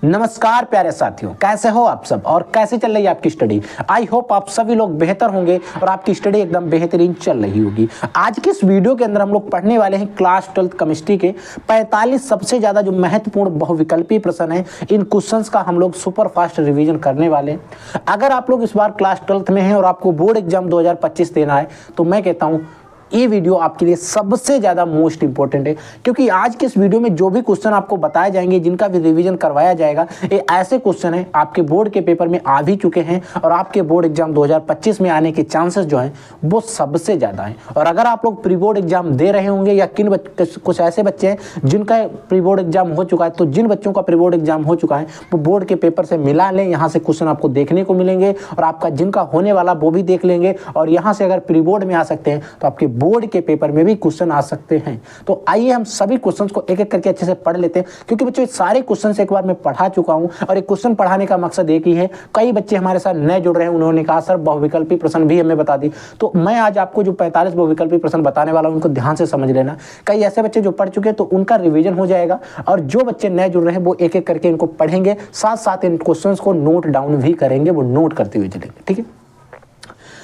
नमस्कार प्यारे साथियों, कैसे हो आप सब और कैसे चल रही है आपकी स्टडी। आई होप आप सभी लोग बेहतर होंगे और आपकी स्टडी एकदम बेहतरीन चल रही होगी। आज की इस वीडियो के अंदर हम लोग पढ़ने वाले हैं क्लास 12 केमिस्ट्री के 45 सबसे ज़्यादा जो महत्वपूर्ण बहुविकल्पी प्रश्न है, इन क्वेश्चंस का हम लोग सुपर फास्ट रिवीजन करने वाले हैं। अगर आप लोग इस बार क्लास 12 में हैं और आपको बोर्ड एग्जाम 2025 देना है तो मैं कहता हूँ ये वीडियो आपके लिए सबसे ज़्यादा मोस्ट इंपॉर्टेंट है, क्योंकि आज के इस वीडियो में जो भी क्वेश्चन आपको बताए जाएंगे, जिनका भी रिवीजन करवाया जाएगा, ये ऐसे क्वेश्चन हैं आपके बोर्ड के पेपर में आ भी चुके हैं और आपके बोर्ड एग्जाम 2025 में आने के चांसेस जो हैं वो सबसे ज़्यादा हैं। और अगर आप लोग प्री बोर्ड एग्जाम दे रहे होंगे या कुछ ऐसे बच्चे हैं जिनका प्री बोर्ड एग्जाम हो चुका है, तो जिन बच्चों का प्री बोर्ड एग्जाम हो चुका है वो बोर्ड के पेपर से मिला लें। यहाँ से क्वेश्चन आपको देखने को मिलेंगे और आपका जिनका होने वाला वो भी देख लेंगे। और यहाँ से अगर प्री बोर्ड में आ सकते हैं तो आपके बोर्ड के पेपर में भी क्वेश्चन आ सकते हैं। तो आइए हम सभी क्वेश्चंस को एक एक करके अच्छे से पढ़ लेते हैं, क्योंकि बच्चों सारे क्वेश्चंस एक बार मैं पढ़ा चुका हूं और एक क्वेश्चन पढ़ाने का मकसद एक ही है। कई बच्चे हमारे साथ नए जुड़ रहे हैं, उन्होंने कहा सर बहुविकल्पी प्रश्न भी हमें बता दी। तो मैं आज आपको जो 45 बहुविकल्पी प्रश्न बताने वाला हूं उनको ध्यान से समझ लेना। कई ऐसे बच्चे जो पढ़ चुके हैं तो उनका रिविजन हो जाएगा, और जो बच्चे नए जुड़ रहे हैं वो एक एक करके इनको पढ़ेंगे, साथ साथ इन क्वेश्चंस को नोट डाउन भी करेंगे, वो नोट करते हुए चलेंगे। ठीक है,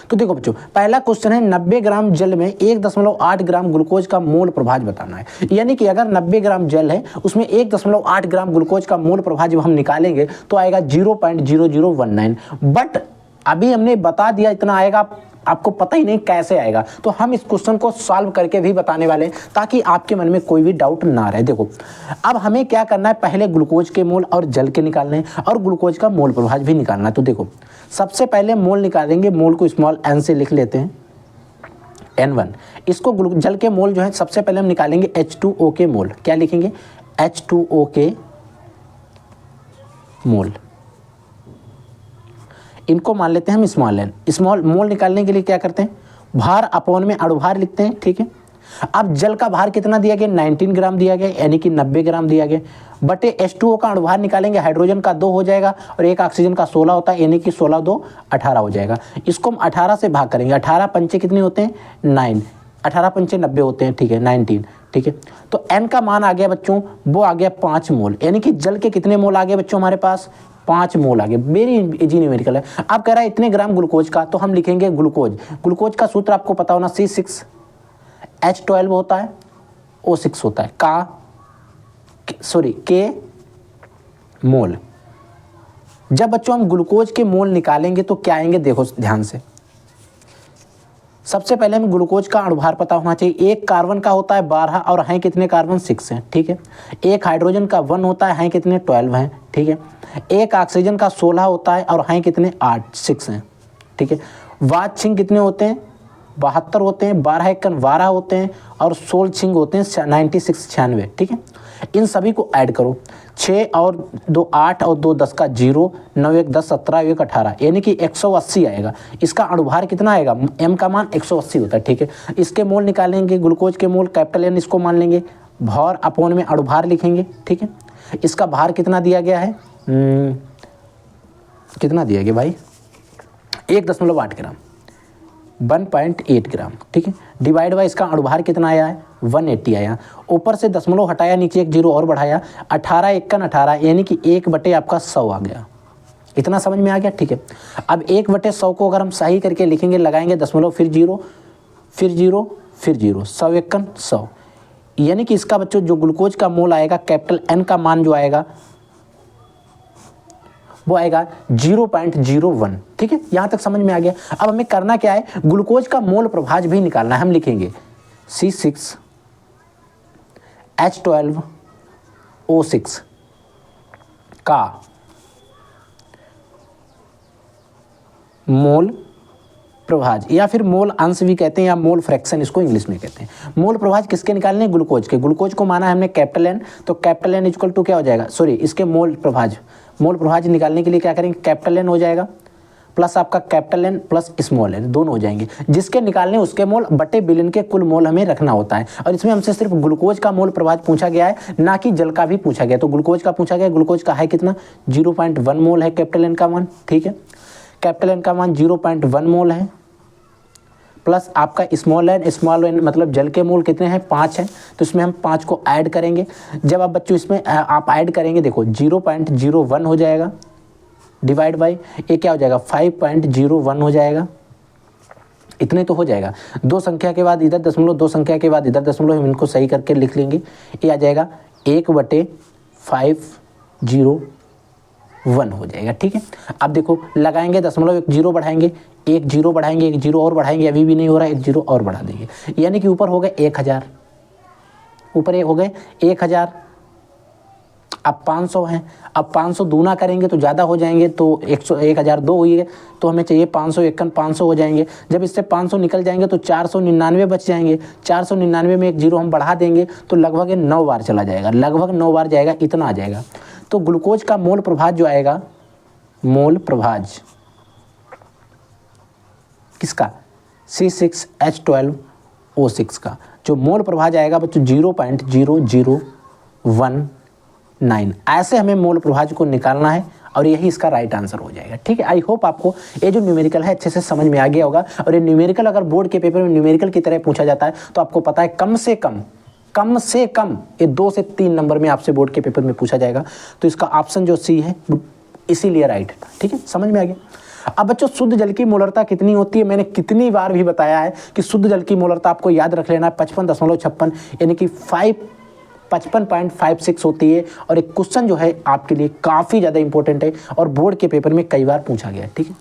तो देखो बच्चों, पहला क्वेश्चन है 90 ग्राम जल में 1.8 ग्राम ग्लूकोज का मोल प्रभाज बताना है। यानी कि अगर 90 ग्राम जल है उसमें 1.8 ग्राम ग्लूकोज का मोल प्रभाज जब हम निकालेंगे तो आएगा 0.0019। बट अभी हमने बता दिया इतना आएगा, आपको पता ही नहीं कैसे आएगा। तो हम इस क्वेश्चन को सॉल्व करके भी बताने वाले हैं ताकि आपके मन में कोई भी डाउट ना रहे। देखो, अब हमें क्या करना है, पहले ग्लूकोज के मोल और जल के निकालने हैं और ग्लूकोज का मोल प्रभाज भी निकालना है। तो देखो, सबसे पहले मोल निकालेंगे। मोल को स्मॉल n से लिख लेते हैं, N1। इसको जल के मोल जो है सबसे पहले हम निकालेंगे H2O के मोल। क्या लिखेंगे? H2O के मोल। इनको मान लेते हैं हम स्मॉल n। स्मॉल मोल निकालने के लिए क्या करते हैं, भार अपॉन में अणुभार लिखते हैं। ठीक है, अब जल का भार कितना दिया गया, 19 ग्राम दिया गया, यानी कि 90 ग्राम दिया गया, बटे H2O का अणुभार निकालेंगे। हाइड्रोजन का 2 हो जाएगा और एक ऑक्सीजन का 16 होता है, यानी कि 16 2 18 हो जाएगा। इसको हम 18 से भाग करेंगे। 18 पंचे कितने होते हैं? 9। 18 पंचे 90 होते हैं। ठीक है, 19। ठीक है, तो n का मान आ गया बच्चों, वो आ गया 5 मोल। यानी कि जल के कितने मोल आ गए बच्चों हमारे पास? 5 मोल आ गए। वेरी इजी न्यूमेरिकल है। अब कह रहा है इतने ग्राम ग्लूकोज का, तो हम लिखेंगे ग्लूकोज। ग्लूकोज का सूत्र आपको पता होना, C6H12 होता है, O6 होता है, K मोल। जब बच्चों हम ग्लूकोज के मोल निकालेंगे तो क्या आएंगे, देखो ध्यान से। सबसे पहले हमें ग्लूकोज का अणुभार पता होना चाहिए। एक कार्बन का होता है 12 और हैं कितने कार्बन? 6 हैं। ठीक है, एक हाइड्रोजन का 1 होता है, हैं कितने? 12 हैं। ठीक है, एक ऑक्सीजन का 16 होता है और हैं कितने? 6 हैं। ठीक है, वात कितने होते हैं? 72 होते हैं। 12 एकन 12 होते हैं और 16 छिंग होते हैं 96 ठीक है, इन सभी को ऐड करो। 6 और 2 8 और 2 10 का 0, 9 1 10 17 1 18, यानी कि 180 आएगा। इसका अणुभार कितना आएगा? m का मान 180 होता है। ठीक है, इसके मोल निकालेंगे, ग्लूकोज के मोल कैपिटल N इसको मान लेंगे, भार अपॉन में अणुभार लिखेंगे। ठीक है, इसका भार कितना दिया गया है? कितना दिया गया भाई? 1.8 ग्राम, 1.8 ग्राम। ठीक है, डिवाइड बाय इसका अणुभार कितना आया है? 180 आया। ऊपर से दशमलव हटाया, नीचे एक 0 और बढ़ाया, 18 एकन 18, यानी कि 1 बटे आपका 100 आ गया। इतना समझ में आ गया? ठीक है, अब 1 बटे 100 को अगर हम सही करके लिखेंगे, लगाएंगे दशमलव, फिर 0 फिर 0 फिर 0, 100 एकन 100, यानी कि इसका बच्चों जो ग्लूकोज का मोल आएगा, कैपिटल N का मान जो आएगा वो आएगा 0.01। ठीक है, यहां तक समझ में आ गया। अब हमें करना क्या है, ग्लूकोज का मोल प्रभाज भी निकालना है। हम लिखेंगे C6H12O6 का मोल प्रभाज, या फिर मोल अंश भी कहते हैं, या मोल फ्रैक्शन इसको इंग्लिश में कहते हैं। मोल प्रभाज किसके निकालने हैं? ग्लूकोज के। ग्लूकोज को माना है हमने कैपिटल N, तो कैपिटल N इक्वल टू क्या हो जाएगा, सॉरी, इसके मोल प्रभाज निकालने के लिए क्या करेंगे, कैपिटल N हो जाएगा प्लस आपका capital N plus small n, दोनों हो जाएंगे। जिसके निकालने उसके मोल बटे बिलियन के कुल मोल हमें रखना होता है। और इसमें हमसे सिर्फ ग्लूकोज का मोल प्रभाज पूछा गया है, ना कि जल का भी पूछा गया। तो ग्लूकोज का पूछा गया, ग्लूकोज का है कितना? 0.1 मोल है कैपिटल N का मान। ठीक है, कैपिटल N का मान 0.1 मोल है, प्लस आपका स्मॉल एन मतलब जल के मोल कितने हैं 5 हैं, तो इसमें हम 5 को ऐड करेंगे। जब आप बच्चों इसमें आप ऐड करेंगे देखो 0.01 हो जाएगा डिवाइड बाई ये क्या हो जाएगा 5.01 हो जाएगा, इतने तो हो जाएगा। 2 संख्या के बाद इधर दशमलव, 2 संख्या के बाद इधर दशमलव, हम इनको सही करके लिख लेंगे। ये आ जाएगा 1/501 हो जाएगा। ठीक है, अब देखो लगाएंगे दशमलव, एक जीरो बढ़ाएंगे, एक जीरो बढ़ाएंगे, एक जीरो और बढ़ाएंगे, अभी भी नहीं हो रहा है, एक जीरो और बढ़ा देंगे, यानी कि ऊपर हो गए 1000, ऊपर ये हो गए 1000। अब 500 हैं, अब 500 दूना करेंगे तो ज़्यादा हो जाएंगे, तो 1002 हुई है, तो हमें चाहिए 551, 500 हो जाएंगे। जब इससे 500 निकल जाएंगे तो 499 बच जाएंगे, 499 में एक जीरो हम बढ़ा देंगे तो लगभग 9 बार चला जाएगा, लगभग 9 बार जाएगा, इतना आ जाएगा। तो ग्लूकोज का मोल प्रभाज जो आएगा, मोल प्रभाज किसका C6H12O6 का जो मोल प्रभाज आएगा बच्चों 0.0019। ऐसे हमें मोल प्रभाज को निकालना है और यही इसका राइट आंसर हो जाएगा। ठीक है, आई होप आपको ये जो न्यूमेरिकल है अच्छे से समझ में आ गया होगा। और ये न्यूमेरिकल अगर बोर्ड के पेपर में न्यूमेरिकल की तरह पूछा जाता है तो आपको पता है कम से कम ये 2 से 3 नंबर में आपसे बोर्ड के पेपर में पूछा जाएगा। तो इसका ऑप्शन जो सी है इसीलिए राइट था। ठीक है, समझ में आ गया। अब बच्चों शुद्ध जल की मोलरता कितनी होती है, मैंने कितनी बार भी बताया है कि शुद्ध जल की मोलरता आपको याद रख लेना है 55.56 यानी कि 55.56 होती है। और एक क्वेश्चन जो है आपके लिए काफ़ी ज़्यादा इंपॉर्टेंट है और बोर्ड के पेपर में कई बार पूछा गया है। ठीक है,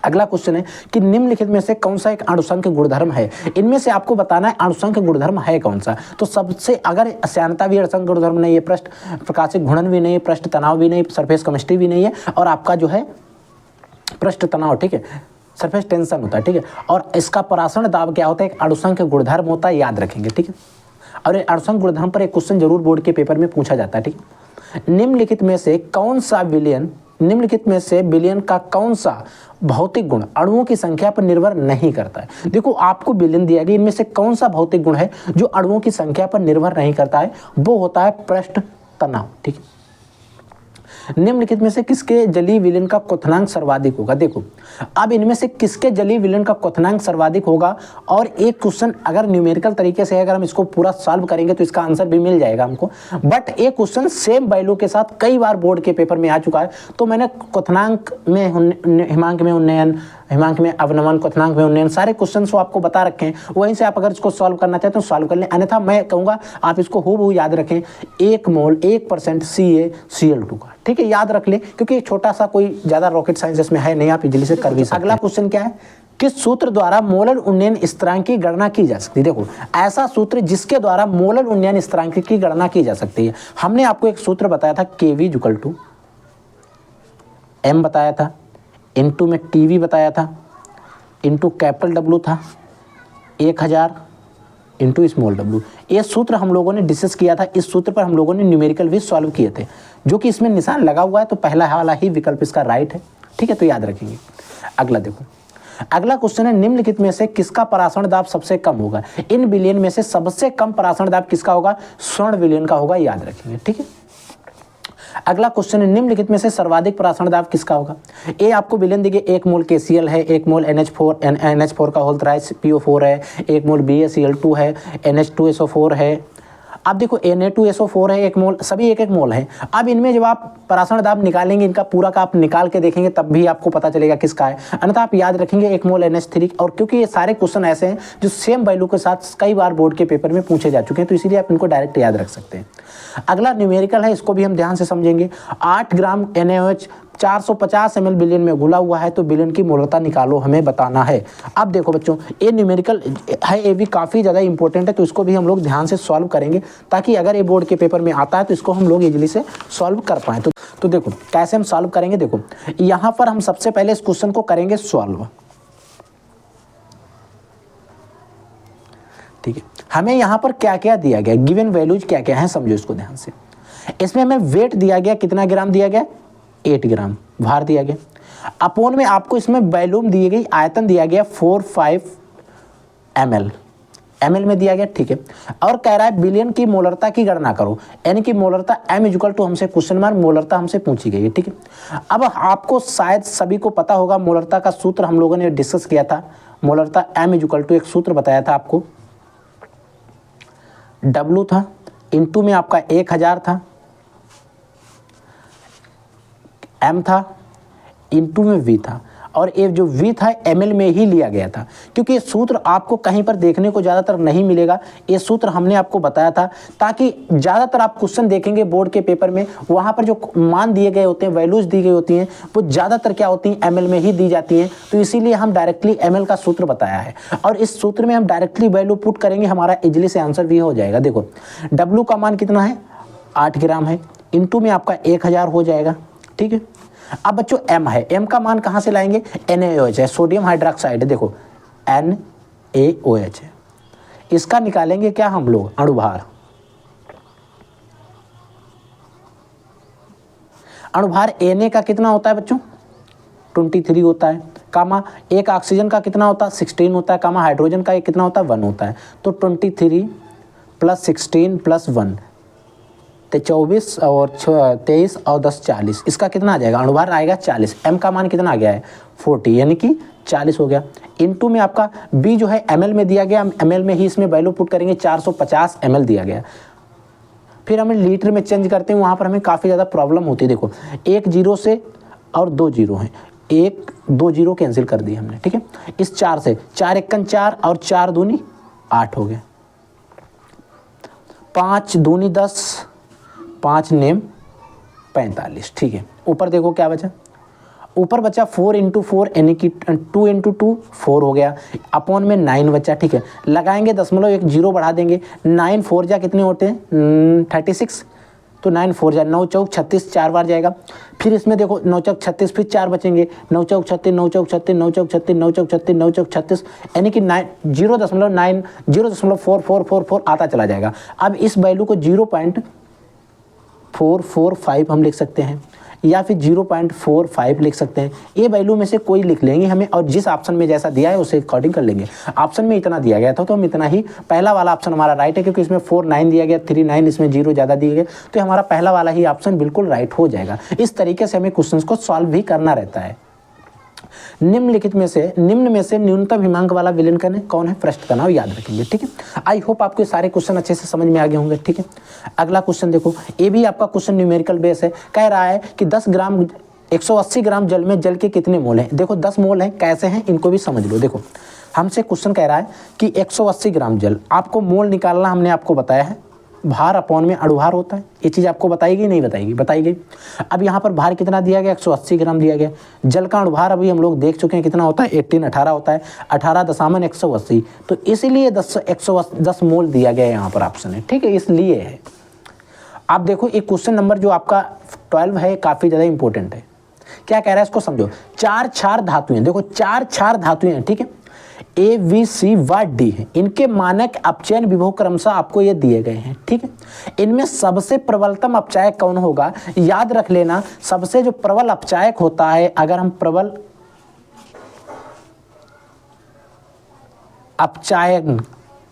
अगला क्वेश्चन है कि निम्नलिखित में से कौन सा एक अणुसंख्य गुणधर्म है। इनमें से आपको बताना है अणुसंख्य गुणधर्म है कौन सा। तो सबसे अगर श्यानता भी अणुसंख्य गुणधर्म नहीं है, पृष्ठ प्रकाशिक घूर्णन भी नहीं है, पृष्ठ तनाव भी नहीं, सरफेस केमिस्ट्री भी नहीं है, और आपका जो है पृष्ठ तनाव, ठीक है, सरफेस टेंशन होता है। ठीक है, और इसका परासरण दाब क्या होता है, एक अणुसंख्य गुणधर्म होता है, याद रखेंगे। ठीक है, और अणुसंख्य गुणधर्म पर एक क्वेश्चन जरूर बोर्ड के पेपर में पूछा जाता है। ठीक है, निम्नलिखित में से विलयन का कौन सा भौतिक गुण अणुओं की संख्या पर निर्भर नहीं करता है। देखो आपको विलयन दिया गया, इनमें से कौन सा भौतिक गुण है जो अणुओं की संख्या पर निर्भर नहीं करता है, वो होता है पृष्ठ तनाव। ठीक है, निम्नलिखित में से किसके जलीय विलयन का क्वथनांक सर्वाधिक होगा। देखो अब इनमें से किसके जलीय विलयन का क्वथनांक सर्वाधिक होगा, और एक क्वेश्चन अगर न्यूमेरिकल तरीके से अगर हम इसको पूरा सॉल्व करेंगे तो इसका आंसर भी मिल जाएगा हमको। बट एक क्वेश्चन सेम वैल्यू के साथ कई बार बोर्ड के पेपर में आ चुका है, तो मैंने क्वथनांक में हिमांक में उन्नयन, हिमांक में अवनमन, क्वथनांक में उन्नयन, सारे क्वेश्चन को आपको बता रखे हैं। वहीं से आप अगर इसको सॉल्व करना चाहते हो सॉल्व कर लें, अन्यथा मैं कहूँगा आप इसको हूबहू याद रखें 1 मोल 1% CaCl2 का। ठीक है, याद रख ले, क्योंकि छोटा सा कोई ज़्यादा रॉकेट साइंस इसमें है नहीं, आप इजीली से कर भी सकते हैं। अगला क्वेश्चन क्या है, किस सूत्र द्वारा मोलर उन्नयन स्थिरांक की गणना की जा सकती है। देखो ऐसा सूत्र जिसके द्वारा मोलर उन्नयन स्थिरांक की गणना की जा सकती है। हमने आपको एक सूत्र बताया था Kv = m बताया था, इनटू में TV बताया था, इनटू कैपिटल W था 1000 इंटू स्मॉल w। ये सूत्र हम लोगों ने डिस्कस किया था, इस सूत्र पर हम लोगों ने न्यूमेरिकल भी सॉल्व किए थे, जो कि इसमें निशान लगा हुआ है, तो पहला वाला ही विकल्प इसका राइट है। ठीक है, तो याद रखेंगे। अगला देखो, अगला क्वेश्चन है निम्नलिखित में से किसका परासरण दाब सबसे कम होगा। इन विलयन में से सबसे कम परासरण दाब किसका होगा, स्वर्ण विलयन का होगा, याद रखेंगे। ठीक है, अगला क्वेश्चन है निम्नलिखित में से सर्वाधिक परासरण दाब किसका होगा। ए आपको विलयन देखिए 1 मोल KCl है, 1 मोल NH4 का होल थ्राइस PO4 है, 1 मोल BaCl2 है, NH2SO4 है। अब देखो Na2SO4 है 1 मोल, सभी 1-1 मोल है। अब इनमें जब आप परासरण दाब निकालेंगे, इनका पूरा का आप निकाल के देखेंगे तब भी आपको पता चलेगा किसका है, अन्यथा आप याद रखेंगे 1 मोल NH3। और क्योंकि ये सारे क्वेश्चन ऐसे हैं जो सेम वैल्यू के साथ कई बार बोर्ड के पेपर में पूछे जा चुके हैं, तो इसीलिए आप इनको डायरेक्ट याद रख सकते हैं। अगला न्यूमेरिकल है, इसको भी हम ध्यान से समझेंगे। 8 ग्राम NaOH 450 ml विलयन में घुला हुआ है, तो विलयन की मोलरता निकालो, हमें बताना है। अब देखो बच्चों, ये न्यूमेरिकल है, ये भी काफ़ी ज़्यादा इंपॉर्टेंट है, तो इसको भी हम लोग ध्यान से सॉल्व करेंगे, ताकि अगर ये बोर्ड के पेपर में आता है तो इसको हम लोग इजीली से सॉल्व कर पाएँ। तो देखो कैसे हम सॉल्व करेंगे। देखो यहाँ पर हम सबसे पहले इस क्वेश्चन को करेंगे सॉल्व। ठीक है, हमें यहाँ पर क्या क्या दिया गया, गिवन वैल्यूज क्या क्या है, समझो इसको ध्यान से। इसमें हमें वेट दिया गया, कितना ग्राम दिया गया, 8 ग्राम भार दिया गया। अपोन में आपको इसमें वॉल्यूम दी गई, आयतन दिया गया 45 ml में दिया गया। ठीक है, और कह रहा है विलयन की मोलरता की गणना करो, यानी कि मोलरता M = हमसे क्वेश्चन मार्क मोलरता हमसे पूछी गई है। ठीक है, अब आपको शायद सभी को पता होगा मोलरता का सूत्र हम लोगों ने डिस्कस किया था, मोलरता m इक्वल टू एक सूत्र बताया था आपको, W था, इनटू में आपका 1000 था, m था, इनटू में v था, और ये जो v था ml में ही लिया गया था, क्योंकि ये सूत्र आपको कहीं पर देखने को ज़्यादातर नहीं मिलेगा। ये सूत्र हमने आपको बताया था ताकि ज़्यादातर आप क्वेश्चन देखेंगे बोर्ड के पेपर में, वहाँ पर जो मान दिए गए होते हैं, वैल्यूज दी गई होती हैं, वो ज़्यादातर क्या होती हैं, ml में ही दी जाती हैं। तो इसीलिए हम डायरेक्टली ml का सूत्र बताया है, और इस सूत्र में हम डायरेक्टली वैल्यू पुट करेंगे, हमारा इजली से आंसर भी हो जाएगा। देखो W का मान कितना है, 8 ग्राम है, इनटू में आपका 1000 हो जाएगा, ठीक है। अब बच्चों m है, m का मान कहाँ से लाएंगे, NaOH है, सोडियम हाइड्रोक्साइड है, देखो NaOH है, इसका निकालेंगे क्या हम लोग, अणुभार। अणुभार Na का कितना होता है बच्चों, 23 होता है, कामा एक ऑक्सीजन का कितना होता है, 16 होता है, कामा हाइड्रोजन का एक कितना होता है, 1 होता है। तो 23 + 16 + 1 तो 24 और 23 और 10 40, इसका कितना आ जाएगा, अणुभार आएगा 40। m का मान कितना आ गया है, 40, यानी कि 40 हो गया। इनटू में आपका b जो है ml में दिया गया, हम ml में ही इसमें वैल्यू पुट करेंगे, 450 ml दिया गया। फिर हमें लीटर में चेंज करते हैं, वहाँ पर हमें काफ़ी ज़्यादा प्रॉब्लम होती है। देखो 1 0 से और 2 0 हैं, 1 2 0 कैंसिल कर दिए हमने, ठीक है। इस 4 से 4 1 4 और 4 दूनी 8 हो गए, 5 दूनी 10, 5 नेम 45, ठीक है। ऊपर देखो क्या बचा, ऊपर बचा 4 × 4 यानी कि 2 × 2 4 हो गया, अपॉन में 9 बचा, ठीक है। लगाएंगे दशमलव, एक जीरो बढ़ा देंगे, 9 4 जा कितने होते हैं, 36, तो 9 4 जा 9 चौक 36, 4 बार जाएगा। फिर इसमें देखो 9 चौक 36, फिर 4 बचेंगे, 9 चौक 36, 9 चौक 36, 9 चौक 36, 9 चौक 36, 9 चौक 36, यानी कि 0.9 0.4444 आता चला जाएगा। अब इस वैल्यू को 0.445 हम लिख सकते हैं, या फिर 0.45 लिख सकते हैं, ये वैल्यू में से कोई लिख लेंगे हमें, और जिस ऑप्शन में जैसा दिया है उसे अकॉर्डिंग कर लेंगे। ऑप्शन में इतना दिया गया था तो हम इतना ही, पहला वाला ऑप्शन हमारा राइट है, क्योंकि इसमें 4 9 दिया गया, 3 9, इसमें 0 ज़्यादा दिए गए, तो हमारा पहला वाला ही ऑप्शन बिल्कुल राइट हो जाएगा। इस तरीके से हमें क्वेश्चन को सॉल्व भी करना रहता है। निम्न में से न्यूनतम हिमांक वाला विलेन कौन है, पृष्ठ का नाम याद रखेंगे, ठीक है। आई होप आपको सारे क्वेश्चन अच्छे से समझ में आ गए होंगे, ठीक है। अगला क्वेश्चन देखो, ये भी आपका क्वेश्चन न्यूमेरिकल बेस है, कह रहा है कि 180 ग्राम जल में जल के कितने मोल हैं। देखो 10 मोल हैं, कैसे हैं इनको भी समझ लो। देखो हमसे क्वेश्चन कह रहा है कि 180 ग्राम जल, आपको मोल निकालना हमने आपको बताया है, भार अपॉन में अणुभार होता है, ये चीज़ आपको बताएगी नहीं बताएगी, बताई गई। अब यहाँ पर भार कितना दिया गया, 180 ग्राम दिया गया। जल का अणुभार अभी हम लोग देख चुके हैं कितना होता है, 18 होता है, 18.180, तो इसीलिए 10 मोल दिया गया है यहाँ पर ऑप्शन है, ठीक है, इसलिए है। आप देखो एक क्वेश्चन नंबर जो आपका 12 है, काफ़ी ज़्यादा इंपॉर्टेंट है। क्या कह रहा है इसको समझो, 4 क्षार धातुएं, देखो 4 क्षार धातुएं हैं, ठीक है, A, B, C व D है, इनके मानक अपचयन विभव क्रमशः आपको ये दिए गए हैं, ठीक है। इनमें सबसे प्रबलतम अपचायक कौन होगा, याद रख लेना, सबसे जो प्रबल अपचायक होता है, अगर हम प्रबल अपचायक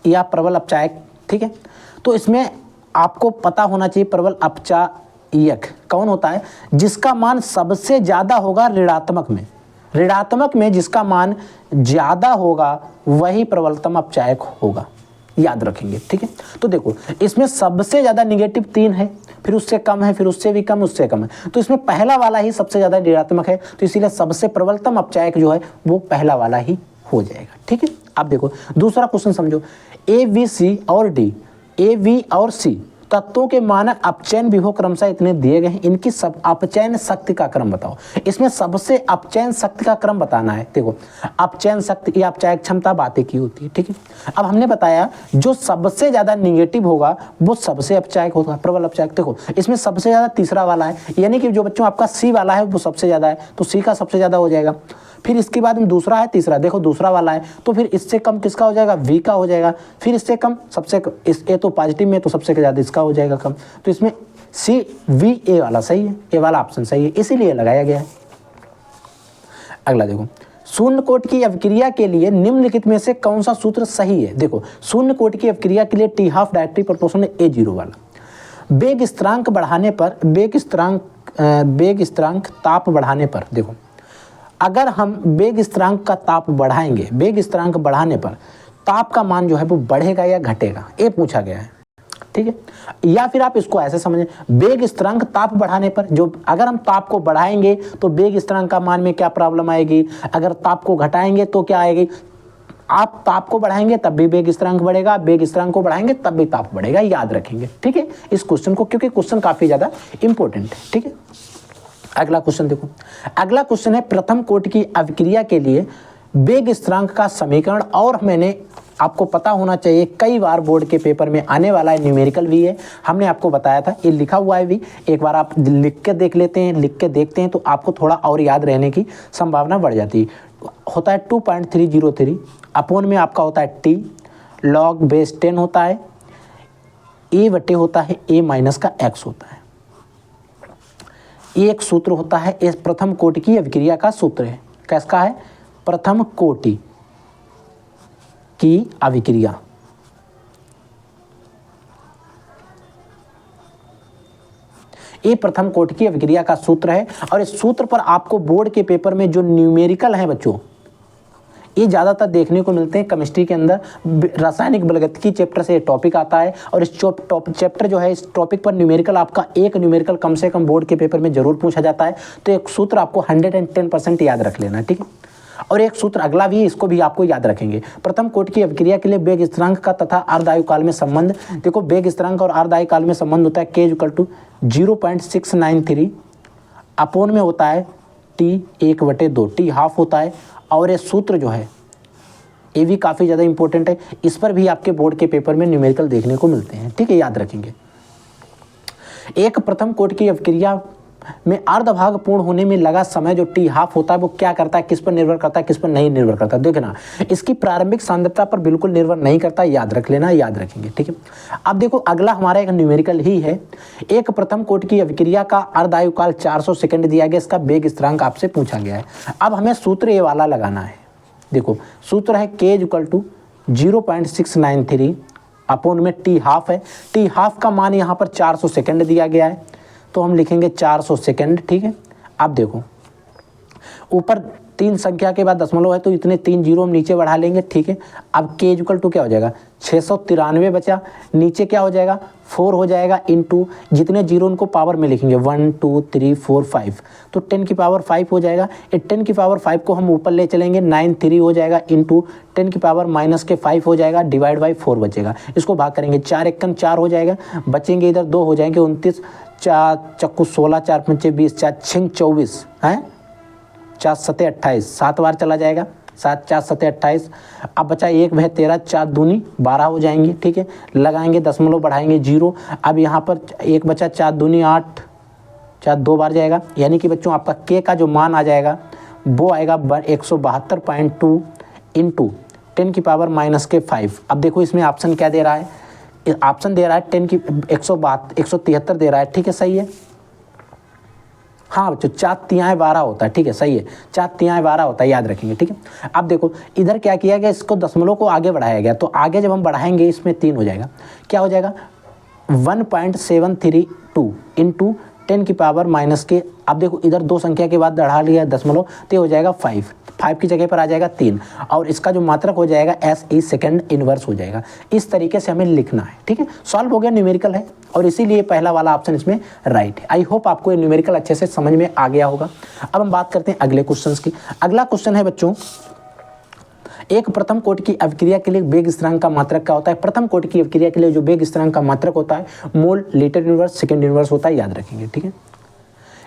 या प्रबल अपचायक, ठीक है, तो इसमें आपको पता होना चाहिए प्रबल अपचायक कौन होता है, जिसका मान सबसे ज्यादा होगा ऋणात्मक में जिसका मान ज्यादा होगा वही प्रबलतम अपचायक होगा, याद रखेंगे, ठीक है। तो देखो इसमें सबसे ज्यादा निगेटिव 3 है, फिर उससे कम है, फिर उससे भी कम, उससे कम है, तो इसमें पहला वाला ही सबसे ज्यादा ऋणात्मक है, तो इसीलिए सबसे प्रबलतम अपचायक जो है वो पहला वाला ही हो जाएगा, ठीक है। अब देखो दूसरा क्वेश्चन समझो, A, B, C और D, A, B और C तत्वों के मानक अपचयन विभव क्रमशः इतने दिए गए हैं, इनकी सब अपचयन शक्ति का क्रम बताओ। इसमें सबसे अपचयन शक्ति का क्रम बताना है। देखो अपचयन शक्ति या अपचायक क्षमता बातें की होती है, ठीक है। अब हमने बताया जो सबसे ज्यादा निगेटिव होगा वो सबसे अपचायक होगा, प्रबल अपचायक। देखो इसमें सबसे ज्यादा तीसरा वाला है, यानी कि जो बच्चों आपका सी वाला है वो सबसे ज्यादा है, तो सी का सबसे ज्यादा हो जाएगा। फिर इसके बाद में दूसरा है, तीसरा, देखो दूसरा वाला है, तो फिर इससे कम किसका हो जाएगा, वी का हो जाएगा। फिर इससे कम सबसे ए तो पॉजिटिव में, तो सबसे ज्यादा इसका हो जाएगा कम, तो इसमें सी वी ए वाला सही है, ए वाला ऑप्शन सही है, इसीलिए लगाया गया है। अगला देखो, शून्य कोटि की अभिक्रिया के लिए निम्नलिखित में से कौन सा सूत्र सही है। देखो शून्य कोटि की अभिक्रिया के लिए T half directly proportional A0 वाला, वेग स्थिरांक बढ़ाने पर, वेग स्थिरांक ताप बढ़ाने पर, देखो अगर हम वेग स्थिरांक का ताप बढ़ाएंगे, वेग स्थिरांक बढ़ाने पर ताप का मान जो है वो बढ़ेगा या घटेगा, ये पूछा गया है, ठीक है। या फिर आप इसको ऐसे समझें, वेग स्थिरांक ताप बढ़ाने पर, जो अगर हम ताप को बढ़ाएंगे तो वेग स्थिरांक का मान में क्या प्रॉब्लम आएगी, अगर ताप को घटाएंगे तो क्या आएगी। आप ताप को बढ़ाएंगे तब भी वेग स्थिरांक बढ़ेगा, वेग स्थिरांक को बढ़ाएंगे तब भी ताप बढ़ेगा, याद रखेंगे, ठीक है इस क्वेश्चन को, क्योंकि क्वेश्चन काफी ज्यादा इंपॉर्टेंट है, ठीक है। अगला क्वेश्चन देखो, अगला क्वेश्चन है प्रथम कोटि की अभिक्रिया के लिए वेग स्थिरांक का समीकरण, और मैंने आपको पता होना चाहिए, कई बार बोर्ड के पेपर में आने वाला है, न्यूमेरिकल भी है, हमने आपको बताया था, ये लिखा हुआ है भी, एक बार आप लिख के देख लेते हैं, लिख के देखते हैं तो आपको थोड़ा और याद रहने की संभावना बढ़ जाती है। होता है 2.303 अपॉन में आपका होता है टी लॉग बेस 10 होता है, ए बटे होता है ए माइनस का एक्स होता है। एक सूत्र होता है, इस प्रथम कोटि की अभिक्रिया का सूत्र है, किसका है, प्रथम कोटि की अभिक्रिया। ये प्रथम कोटि की अभिक्रिया का सूत्र है, और इस सूत्र पर आपको बोर्ड के पेपर में जो न्यूमेरिकल है बच्चों, ये ज़्यादातर देखने को मिलते हैं केमिस्ट्री के अंदर, रासायनिक बलगतिकी चैप्टर से ये टॉपिक आता है, और इस चैप्टर जो है, इस टॉपिक पर न्यूमेरिकल आपका एक न्यूमेरिकल कम से कम बोर्ड के पेपर में जरूर पूछा जाता है। तो एक सूत्र आपको 110% याद रख लेना, ठीक है। और एक सूत्र अगला भी, इसको भी आपको याद रखेंगे, प्रथम कोटि की अभिक्रिया के लिए वेग स्थिरांक का तथा अर्ध काल में संबंध। देखो वेग स्थिरांक और अर्ध काल में संबंध होता है K = 0.693 अपोन में होता है T 1/2, T हाफ होता है। और ये सूत्र जो है ये भी काफ़ी ज़्यादा इंपॉर्टेंट है, इस पर भी आपके बोर्ड के पेपर में न्यूमेरिकल देखने को मिलते हैं, ठीक है, याद रखेंगे। एक प्रथम कोटि की अभिक्रिया में अर्धभाग पूर्ण होने में लगा समय जो टी हाफ होता है, वो क्या करता है, किस पर निर्भर करता है, किस पर नहीं निर्भर करता। देखना, इसकी प्रारंभिक सांद्रता पर बिल्कुल निर्भर नहीं करता, याद रख लेना, याद रखेंगे, ठीक है। अब देखो अगला हमारा एक न्यूमेरिकल ही है, एक प्रथम कोटि की अभिक्रिया का अर्धायुकाल 400 सेकंड दिया गया, इसका वेग स्थिरांक आपसे पूछा गया है। अब हमें सूत्र ये वाला लगाना है, देखो सूत्र है K = 0.693 अपोन में टी हाफ है, टी हाफ का मान यहाँ पर 400 सेकंड दिया गया है, तो हम लिखेंगे 400 सेकंड, ठीक है। अब देखो ऊपर 3 संख्या के बाद दशमलव है, तो इतने 3 जीरो हम नीचे बढ़ा लेंगे, ठीक है। अब K = क्या हो जाएगा, 693 बचा, नीचे क्या हो जाएगा 4 हो जाएगा, इंटू जितने जीरो उनको पावर में लिखेंगे 1 2 3 4 5, तो 10⁵ हो जाएगा। 10⁵ को हम ऊपर ले चलेंगे, 9 3 हो जाएगा, इंटू 10⁻⁻5 हो जाएगा, डिवाइड बाई 4 बचेगा। इसको भाग करेंगे, 4 × 4 हो जाएगा, बचेंगे इधर 2 हो जाएंगे, 29 4 चक्कू 16 4 5 20 4 6 24 है, 4 7 28, 7 बार चला जाएगा, 7 4 7 28। अब बचा 1 × 13 4 दूनी 12 हो जाएंगे, ठीक है। लगाएंगे दशमलव, बढ़ाएंगे 0। अब यहाँ पर 1 बचा, 4 दूनी 8, 4 2 बार जाएगा, यानी कि बच्चों आपका K का जो मान आ जाएगा वो आएगा 172.2 इंटू 10⁻⁻5। अब देखो इसमें ऑप्शन क्या दे रहा है, ऑप्शन दे रहा है 173 दे रहा है, ठीक है, सही है। हाँ बच्चों 4 तिहाई 12 होता है, ठीक है, सही है, 4 तिहाई 12 होता है, याद रखेंगे, ठीक है। अब देखो इधर क्या किया गया, इसको दशमलव को आगे बढ़ाया गया, तो आगे जब हम बढ़ाएंगे इसमें 3 हो जाएगा, क्या हो जाएगा 1.732 इंटू 10⁻⁻के। अब देखो इधर 2 संख्या के बाद बढ़ा लिया दशमलव, तो हो जाएगा 5 की जगह पर आ जाएगा 3, और इसका जो मात्रक हो जाएगा SE सेकंड इनवर्स हो जाएगा। इस तरीके से हमें लिखना है, ठीक है। सॉल्व हो गया, न्यूमेरिकल है, और इसीलिए पहला वाला ऑप्शन इसमें राइट है। आई होप आपको ये न्यूमेरिकल अच्छे से समझ में आ गया होगा। अब हम बात करते हैं अगले क्वेश्चन की। अगला क्वेश्चन है बच्चों, एक प्रथम कोटि की अभिक्रिया के लिए वेग स्थिरांक का मात्रक क्या होता है। प्रथम कोटि की अभिक्रिया के लिए जो वेग स्थिरांक का मात्रक होता है mole litre inverse second inverse होता है, याद रखेंगे, ठीक है।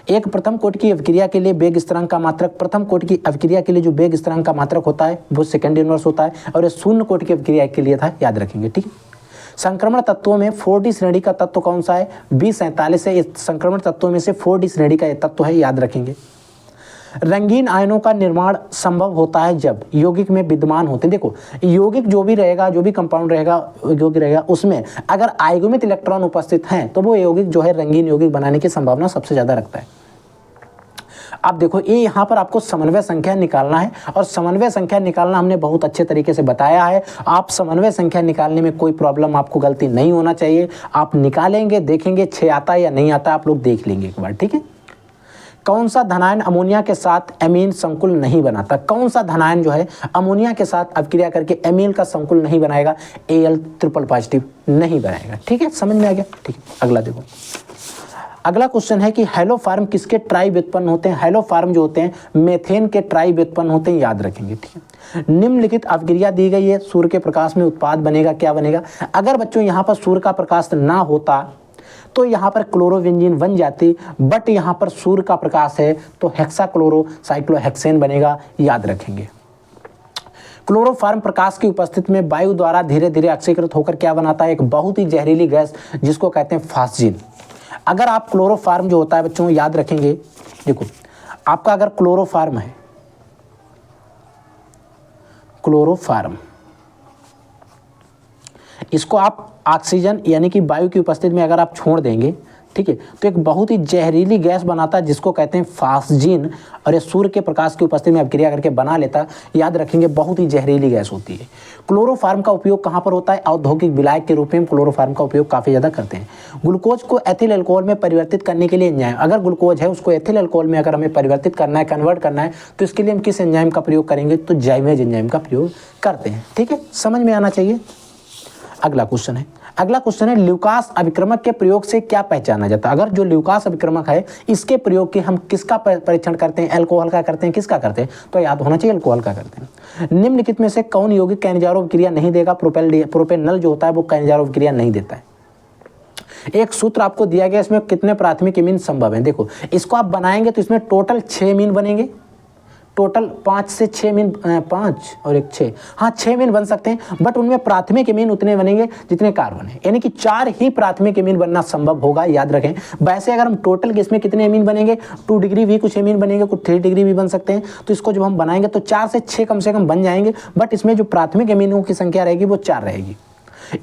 एक प्रथम कोटि की अभिक्रिया के लिए वेग स्थिरांक का मात्रक, प्रथम कोटि की अभिक्रिया के लिए जो वेग स्थिरांक का मात्रक होता है वो सेकंड इनवर्स होता है, और ये शून्य कोटि की अभिक्रिया के लिए था, याद रखेंगे, ठीक है। संक्रमण तत्वों में 4D श्रेणी का तत्व कौन सा है, B47 है। इस संक्रमण तत्वों में से 4D श्रेणी का ये तत्व है, याद रखेंगे। रंगीन आयनों का निर्माण संभव होता है जब यौगिक में विद्यमान होते हैं। देखो यौगिक जो भी रहेगा, जो भी कंपाउंड रहेगा, यौगिक रहेगा, उसमें अगर आयगोमित इलेक्ट्रॉन उपस्थित हैं तो वो यौगिक जो है रंगीन यौगिक बनाने की संभावना सबसे ज़्यादा रखता है। अब देखो ये यहाँ पर आपको समन्वय संख्या निकालना है, और समन्वय संख्या निकालना हमने बहुत अच्छे तरीके से बताया है। आप समन्वय संख्या निकालने में कोई प्रॉब्लम, आपको गलती नहीं होना चाहिए। आप निकालेंगे, देखेंगे 6 आता है या नहीं आता, आप लोग देख लेंगे एक बार, ठीक है। कौन सा धनायन अमोनिया के साथ एमीन संकुल नहीं बनाता? कौन सा धनायन जो है अमोनिया के साथ अभिक्रिया करके एमीन का संकुल नहीं बनाएगा? Al ट्रिपल पॉजिटिव नहीं बनाएगा। ठीक है, समझ में आ गया? ठीक है, अगला देखो। अगला क्वेश्चन है कि हेलोफार्म किसके ट्राई व्युत्पन्न होते हैं? हेलोफार्म जो होते हैं मेथेन के ट्राई व्युत्पन्न होते हैं, याद रखेंगे। ठीक है, निम्नलिखित अभिक्रिया दी गई है, सूर्य के प्रकाश में उत्पाद बनेगा, क्या बनेगा? अगर बच्चों यहाँ पर सूर्य का प्रकाश ना होता तो यहाँ पर क्लोरोबेंजीन बन जाती, बट यहाँ पर सूर्य का प्रकाश है तो हेक्साक्लोरोसाइक्लोहेक्सेन बनेगा, याद रखेंगे। क्लोरोफार्म प्रकाश की उपस्थिति में वायु द्वारा धीरे धीरे ऑक्सीकृत होकर क्या बनाता है? एक बहुत ही जहरीली गैस जिसको कहते हैं फास्जिन। अगर आप क्लोरोफार्म जो होता है बच्चों याद रखेंगे, देखो आपका अगर क्लोरोफार्म है, क्लोरोफार्म इसको आप ऑक्सीजन यानी कि वायु की उपस्थिति में अगर आप छोड़ देंगे, ठीक है, तो एक बहुत ही जहरीली गैस बनाता है जिसको कहते हैं फास्जिन, और ये सूर्य के प्रकाश की उपस्थिति में अभिक्रिया करके बना लेता, याद रखेंगे, बहुत ही जहरीली गैस होती है। क्लोरोफार्म का उपयोग कहाँ पर होता है? औद्योगिक विलायक के रूप में क्लोरोफार्म का उपयोग काफ़ी ज़्यादा करते हैं। ग्लूकोज को एथिल अल्कोहल में परिवर्तित करने के लिए एंजाइम, अगर ग्लूकोज है उसको एथिल अल्कोहल में अगर हमें परिवर्तित करना है, कन्वर्ट करना है, तो इसके लिए हम किस एंजाइम का प्रयोग करेंगे? तो जाइमेज एंजाइम का प्रयोग करते हैं। ठीक है, समझ में आना चाहिए। अगला क्वेश्चन है ल्यूकास अभिक्रमक के प्रयोग से क्या पहचाना जाता है? अगर जो ल्यूकास अभिक्रमक है इसके प्रयोग के हम किसका परीक्षण करते हैं? अल्कोहल का करते हैं, किसका करते हैं? तो याद होना चाहिए अल्कोहल का करते हैं। निम्नलिखित में से कौन यौगिक कैनिजारो अभिक्रिया नहीं देगा? प्रोपेनल जो होता है वो कैनिजारो अभिक्रिया नहीं देता है। एक सूत्र आपको दिया गया, इसमें कितने प्राथमिक एमीन संभव है? देखो इसको आप बनाएंगे तो इसमें टोटल 6 एमीन बनेंगे, टोटल 5 से 6 एमीन, 5 और 1 6, हाँ 6 एमीन बन सकते हैं, बट उनमें प्राथमिक एमीन उतने बनेंगे जितने कार्बन है, यानी कि 4 ही प्राथमिक एमीन बनना संभव होगा, याद रखें। वैसे अगर हम टोटल इसमें कितने एमीन बनेंगे, 2 डिग्री भी कुछ एमीन बनेंगे, कुछ 3 डिग्री भी बन सकते हैं, तो इसको जब हम बनाएंगे तो 4 से 6 कम से कम बन जाएंगे, बट इसमें जो प्राथमिक एमीनों की संख्या रहेगी वो 4 रहेगी।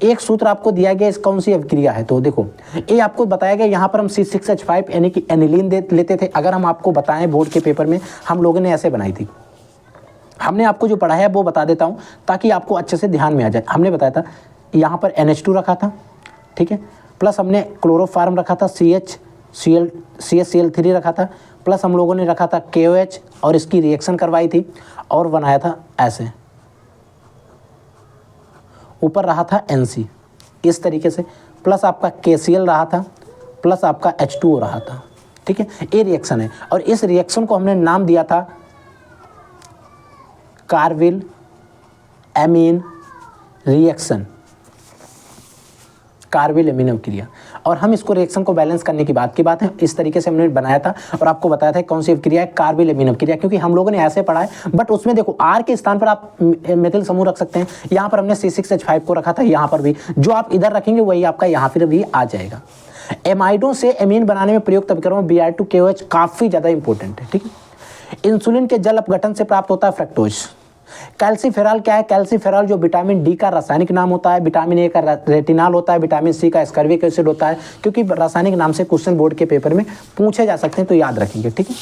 एक सूत्र आपको दिया गया, इस कौन सी अभिक्रिया है? तो देखो ये आपको बताया गया, यहाँ पर हम C6H5 यानी कि एनिलीन लेते थे। अगर हम आपको बताएं बोर्ड के पेपर में हम लोगों ने ऐसे बनाई थी, हमने आपको जो पढ़ाया है वो बता देता हूँ ताकि आपको अच्छे से ध्यान में आ जाए। हमने बताया था यहाँ पर NH2 रखा था, ठीक है, प्लस हमने क्लोरोफार्म रखा था, CHCl3 रखा था, प्लस हम लोगों ने रखा था KOH और इसकी रिएक्शन करवाई थी और बनाया था ऐसे, ऊपर रहा था NC इस तरीके से, प्लस आपका KCl रहा था, प्लस आपका H2O रहा था। ठीक है, ये रिएक्शन है और इस रिएक्शन को हमने नाम दिया था carbyl amine reaction, carbyl amine अभिक्रिया। और हम इसको रिएक्शन को बैलेंस करने की बात है, इस तरीके से हमने बनाया था और आपको बताया था कौन सी अभिक्रिया है, कार्बिल एमीन अभिक्रिया, क्योंकि हम लोगों ने ऐसे पढ़ा है, बट उसमें देखो R के स्थान पर आप मेथिल समूह रख सकते हैं। यहाँ पर हमने C6H5 को रखा था, यहाँ पर भी जो आप इधर रखेंगे वही आपका यहाँ फिर भी आ जाएगा। एमाइडों से एमीन बनाने में प्रयुक्त अभिक्रम Br2KOH काफ़ी ज़्यादा इंपॉर्टेंट है। ठीक है, इंसुलिन के जल अपघटन से प्राप्त होता है फ्रक्टोज। कैल्सीफेरॉल क्या है? कैल्सीफेरॉल जो विटामिन डी का रासायनिक नाम होता है, विटामिन ए का रेटिनॉल होता है, विटामिन सी का एस्कॉर्बिक एसिड होता है, क्योंकि रासायनिक नाम से क्वेश्चन बोर्ड के पेपर में पूछे जा सकते हैं, तो याद रखेंगे। ठीक है,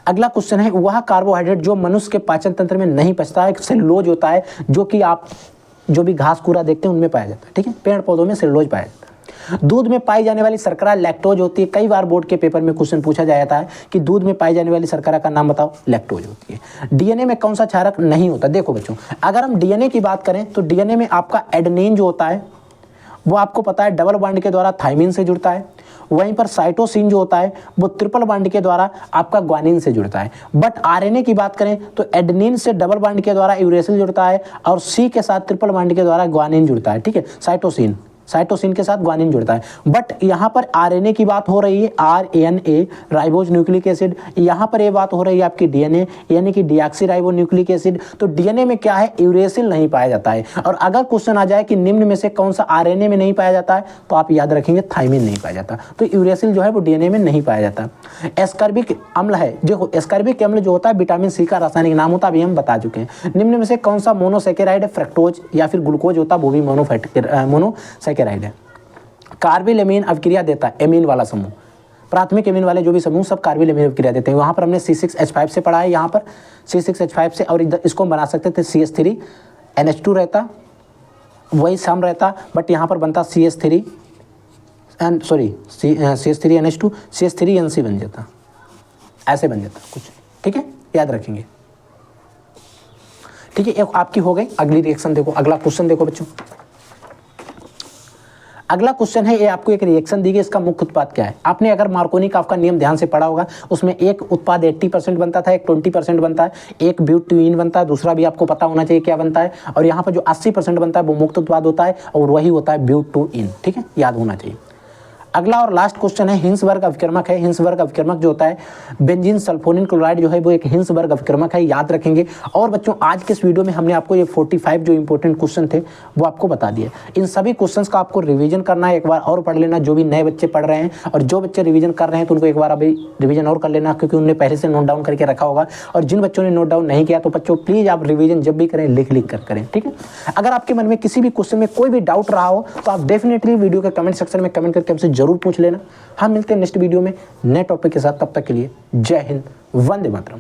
अगला क्वेश्चन है वह कार्बोहाइड्रेट जो मनुष्य के पाचन तंत्र में नहीं पचता है, सेलुलोज होता है, जो कि आप जो भी घास कूड़ा देखते हैं उनमें पाया जाता है। ठीक है, पेड़ पौधों में सेलुलोज पाया जाता है। दूध में पाई जाने वाली शर्करा लैक्टोज होती है। कई बार बोर्ड के पेपर में क्वेश्चन पूछा जाता है कि दूध में पाई जाने वाली शर्करा का नाम बताओ, लैक्टोज होती है। डीएनए में कौन सा क्षारक नहीं होता? देखो बच्चों, अगर हम डीएनए की बात करें तो डीएनए में आपका एडेनिन जो होता है वो आपको पता है डबल बॉन्ड के द्वारा थाइमिन से जुड़ता है, वहीं पर साइटोसिन जो होता है वो ट्रिपल बॉन्ड के द्वारा आपका ग्वानिन से जुड़ता है। बट आरएनए की बात करें तो एडेनिन से डबल बॉन्ड के द्वारा यूरेसिल जुड़ता है और सी के साथ ट्रिपल बॉन्ड के द्वारा ग्वानिन जुड़ता है। ठीक है, साइटोसिन के साथ ग्वानिन जुड़ता है। बट यहाँ पर आरएनए की बात हो रही है, आरएनए राइबोज न्यूक्लिक एसिड, यहाँ पर ये बात हो रही है आपकी डीएनए यानी कि डीऑक्सी राइबो न्यूक्लिक एसिड। तो डीएनए में क्या है, यूरेसिल नहीं पाया जाता है। और अगर क्वेश्चन आ जाए कि निम्न में से कौन सा आरएनए में नहीं पाया जाता है, तो आप याद रखेंगे थाइमिन नहीं पाया जाता। तो यूरेसिल जो है वो डीएनए में नहीं पाया जाता। एस्कॉर्बिक अम्ल है, देखो एस्कॉर्बिक अम्ल जो होता है विटामिन सी का रासायनिक नाम होता है, अभी हम बता चुके हैं। निम्न में से कौन सा मोनोसैकेराइड है, फ्रक्टोज या फिर ग्लूकोज होता है, वो भी मोनोसैकेराइड है। कार्बिल एमीन अभिक्रिया देता है, एमीन वाला समूह, प्राथमिक एमीन वाले जो भी समूह सब कार्बिल एमीन अभिक्रिया देते हैं। वहाँ पर हमने C6H5 से पढ़ा है, यहाँ पर C6H5 से, और इसको हम बना सकते थे CH3 NH2 रहता, वही सम रहता, बट यहाँ पर बनता CH3 NH2 CH3NC बन जाता। ऐसे बन जाता कुछ, ठीक है, याद रखेंगे। ठीक है, एक आपकी हो गई। अगली रिएक्शन देखो, अगला क्वेश्चन देखो बच्चों। अगला क्वेश्चन है, ये आपको एक रिएक्शन दी गई, इसका मुख्य उत्पाद क्या है। आपने अगर मार्कोनी-काफ का नियम ध्यान से पढ़ा होगा, उसमें एक उत्पाद 80% बनता था, एक 20% बनता है, एक ब्यूटेन बनता है, दूसरा भी आपको पता होना चाहिए क्या बनता है, और यहाँ पर जो 80% बनता है वो मुक्त उत्पाद होता है, और वही होता है ब्यूटेन। ठीक है, याद होना चाहिए। अगला और लास्ट क्वेश्चन है, हिंसबर्ग अभिकर्मक है। हिंसबर्ग अभिकर्मक जो होता है, बेंजीन सल्फोनिल क्लोराइड जो है वो एक हिंसबर्ग अभिकर्मक है, याद रखेंगे। और बच्चों आज के इस वीडियो में हमने आपको ये 45 जो इंपॉर्टेंट क्वेश्चन थे वो आपको बता दिए। इन सभी क्वेश्चंस का आपको रिवीजन करना है, एक बार और पढ़ लेना, जो भी नए बच्चे पढ़ रहे हैं, और जो बच्चे रिवीजन कर रहे हैं तो उनको एक बार अभी रिवीजन और कर लेना, क्योंकि उन्होंने पहले से नोट डाउन करके रखा होगा। और जिन बच्चों ने नोट डाउन नहीं किया तो बच्चों प्लीज़ आप रिवीजन जब भी करें लिख कर करें, ठीक है। अगर आपके मन में किसी भी क्वेश्चन में कोई भी डाउट रहा हो तो आप डेफिनेटली वीडियो के कमेंट सेक्शन में कमेंट करके हमसे जरूर पूछ लेना। हम मिलते हैं नेक्स्ट वीडियो में नए टॉपिक के साथ, तब तक के लिए जय हिंद, वंदे मातरम।